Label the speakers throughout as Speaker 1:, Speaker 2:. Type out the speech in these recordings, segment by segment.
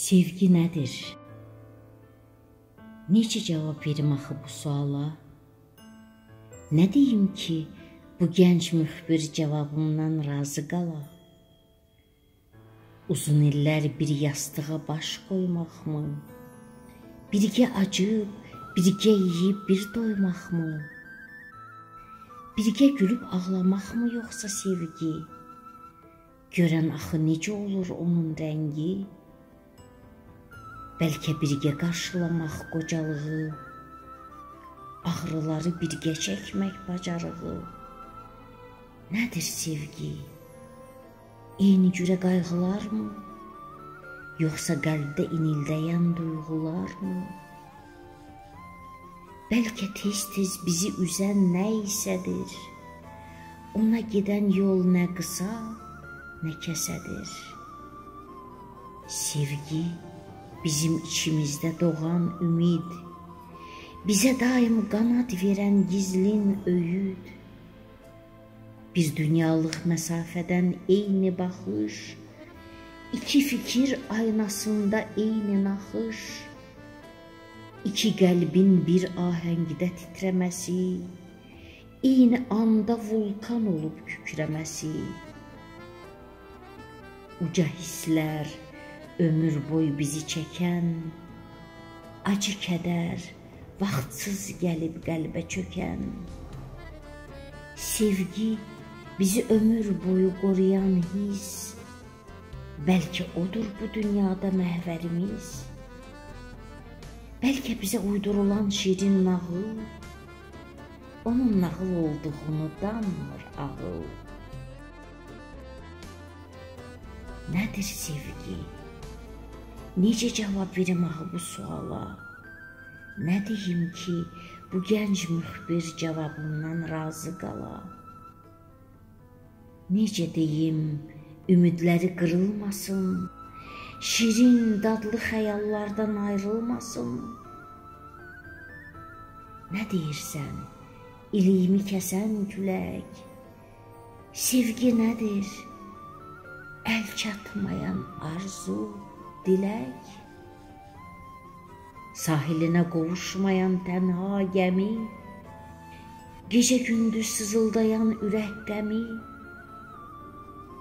Speaker 1: Sevgi nədir? Necə cavab verim axı bu suala? Nə deyim ki, bu gənc müxbir cavabımdan razı qala? Uzun illər bir yastığa baş qoymaqmı? Birgə acıb, birgə yeyib bir doymaqmı? Birgə gülüb ağlamaqmı yoxsa sevgi? Görən axı necə olur onun rəngi? Bəlkə birgə qarşılamaq qocalığı, ağrıları birgə çəkmək bacarığı. Nədir sevgi? Eyni cürə qayğılarmı? Yoxsa qəlbdə inildəyən duyğularmı? Bəlkə tez-tez bizi üzən nə isədir? Ona gedən yol nə qısa, nə kəsədir. Sevgi bizim içimizdə doğan ümid, bizə daim qanad verən gizlin öyüd. Bir dünyalıq məsafədən eyni baxış, iki fikir aynasında eyni naxış, iki qəlbin bir ahəngdə titrəməsi, eyni anda vulkan olub kükrəməsi. Uca hisslər, ömür boyu bizi çəkən, acı kədər, vaxtsız gəlib qəlbə çökən. Sevgi bizi ömür boyu qoruyan his, bəlkə odur bu dünyada məhvərimiz. Bəlkə bizə uydurulan şirin nağıl, onun nağıl olduğunu danmır ağıl. Nədir sevgi? Necə cavab verim axı bu suala? Nə deyim ki, bu gənc müxbir cavabımdan razı qala? Necə deyim, ümidləri qırılmasın, şirin, dadlı xəyallardan ayrılmasın? Nə deyirsən, iliyimi kəsən külək? Sevgi nədir? Əl çatmayan arzu, dilək, sahilinə qovuşmayan tənha gəmi, gecə gündüz sızıldayan ürək qəmi,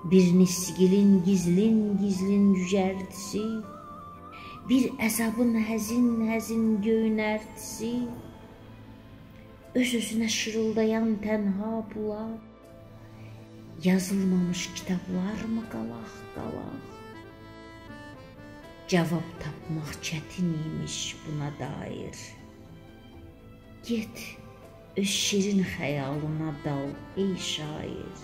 Speaker 1: bir nisgilin gizlin yücərtisi, bir əzabın həzin göynərtisi, öz-özünə şırıldayan tənha bulaq, yazılmamış kitablar mı qalaq? Cavab tapmaq çətin imiş buna dair. Get, öz şirin xəyalına dal ey şair.